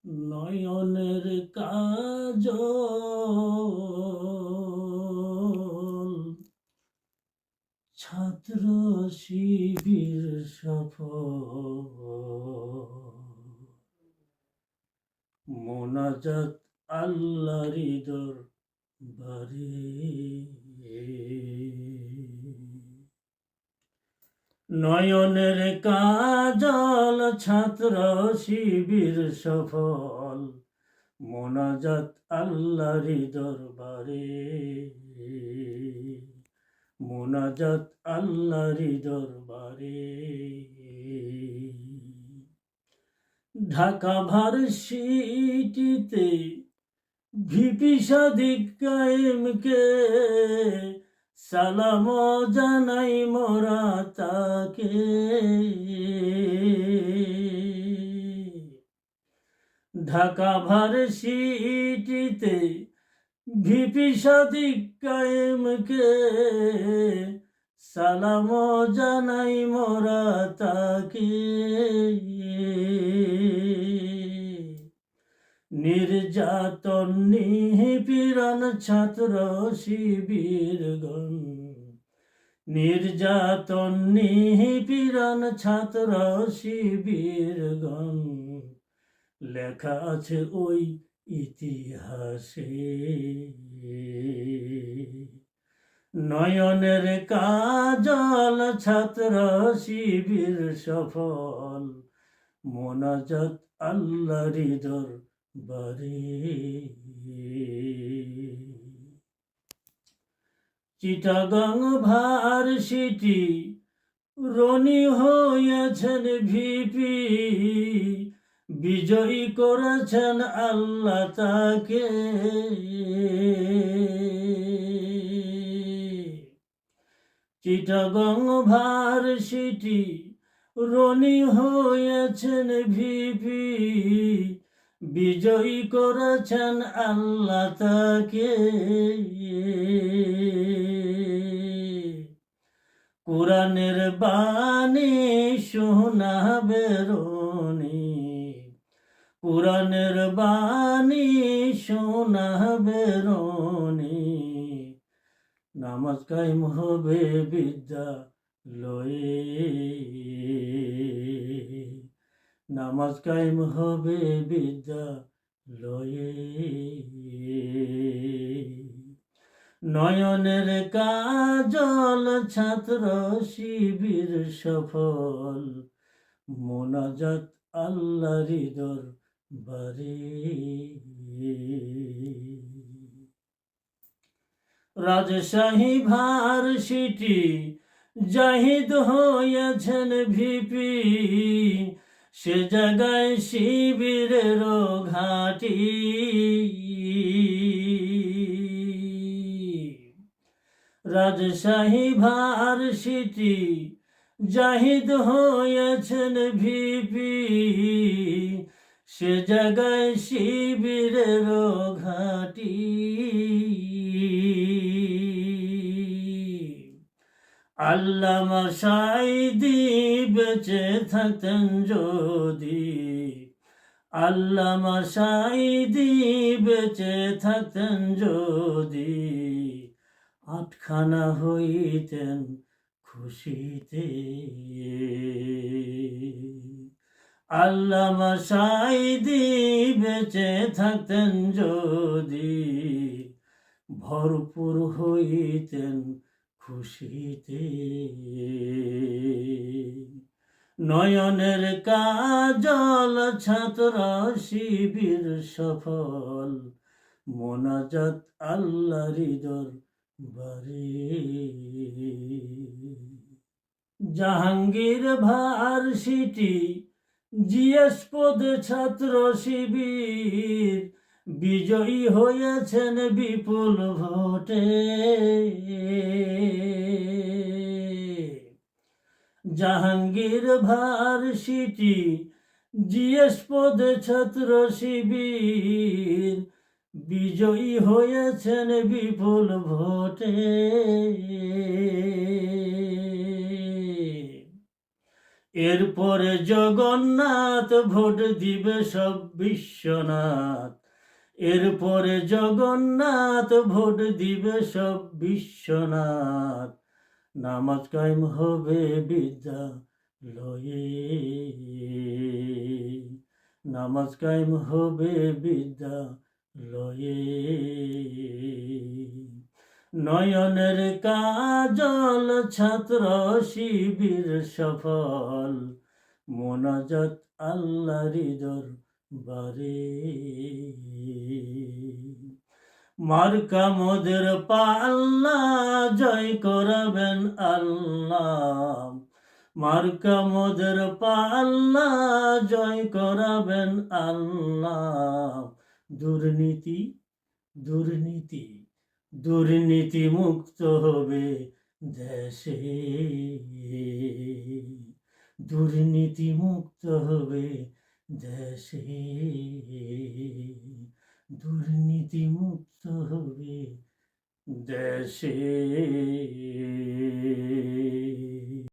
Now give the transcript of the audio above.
নয়নের কাজল ছাত্র শিবির সফল মোনাজাত আল্লাহরি দরবারে নয়নের কাজল ছাত্র শিবির সফল মোনাজাত আল্লাহরি দরবারে মোনাজাত আল্লাহরি দরবারে ঢাকা ভার্সিটিতে ভিপি সাদিক কায়েমকে সালাম জানাই মোরা তাকে ঢাকা ভার্সিটিতে ভিপি সাদিক কায়েমকে সালাম জানাই মোরা তাকে নির্যাতন নিপীড়ন ছাত্র শিবিরগণ নির্যাতন নিপীড়ন ছাত্র শিবিরগণ লেখা আছে ওই ইতিহাসে নয়নের কাজল ছাত্র শিবির সফল মোনাজাত আল্লাহরি দরবারে চিটাগাং ভার্সিটি রনি হয়েছেন ভিপি বিজয়ী করেছেন আল্লাহ তাকে চিটাগাং ভার্সিটি রনি হয়েছেন ভিপি বিজয়ী করেছেন আল্লাহ তাকে কোরআনের বাণী শোনাবে রনি কোরআনের বাণী শোনাবে রনি নামাজ কায়েম হবে বিদ্যালয়ে নামাজ কায়েম হবে বিদ্যালয়ে নয়নের কাজল ছাত্র শিবির সফল মোনাজাত আল্লাহরি দরবারে রাজশাহী ভার্সিটি জাহিদ হয়েছেন ভিপি সে জায়গায় শিবিরের ঘাটি রাজশাহী ভার্সিটি জাহিদ হয়েছেন ভিপি সে জায়গায় শিবিরের ঘাটি আল্লামা সাঈদী বেঁচে থাকতেন যদি আল্লামা সাঈদী বেঁচে থাকতেন যদি আটখানা হইতেন খুশিতে আল্লামা সাঈদী বেঁচে থাকতেন যদি ভরপুর হইতেন খুশিতে নয়নের কাজল ছাত্র শিবির সফল মোনাজাত আল্লাহরি দরবারে জাহাঙ্গীর ভার্সিটি জিএস পদে ছাত্র শিবির বিজয়ী হয়েছেন বিপুল ভোটে জাহাঙ্গীর ভার্সিটি জিএস পদে ছাত্র শিবির বিজয়ী হয়েছেন বিপুল ভোটে এরপরে জগন্নাথ ভোট দিবে সব বিশ্বনাথ, এরপরে জগন্নাথ ভোট দিবে সব বিশ্বনাথ, নামাজ কায়েম হবে বিদ্যালয়ে, নামাজ কায়েম হবে বিদ্যালয়ে, নয়নের কাজল ছাত্র শিবির সফল, মোনাজাত আল্লাহর দরবারে, মার্কা মোদের পাল্লা জয় করাবেন আল্লাহ, মার্কা মোদের পাল্লা জয় করাবেন আল্লাহ, দুর্নীতি দুর্নীতি দুর্নীতি মুক্ত হবে দেশে, দুর্নীতি মুক্ত হবে দেশে, দুর্নীতি মুক্ত হবে দেশে।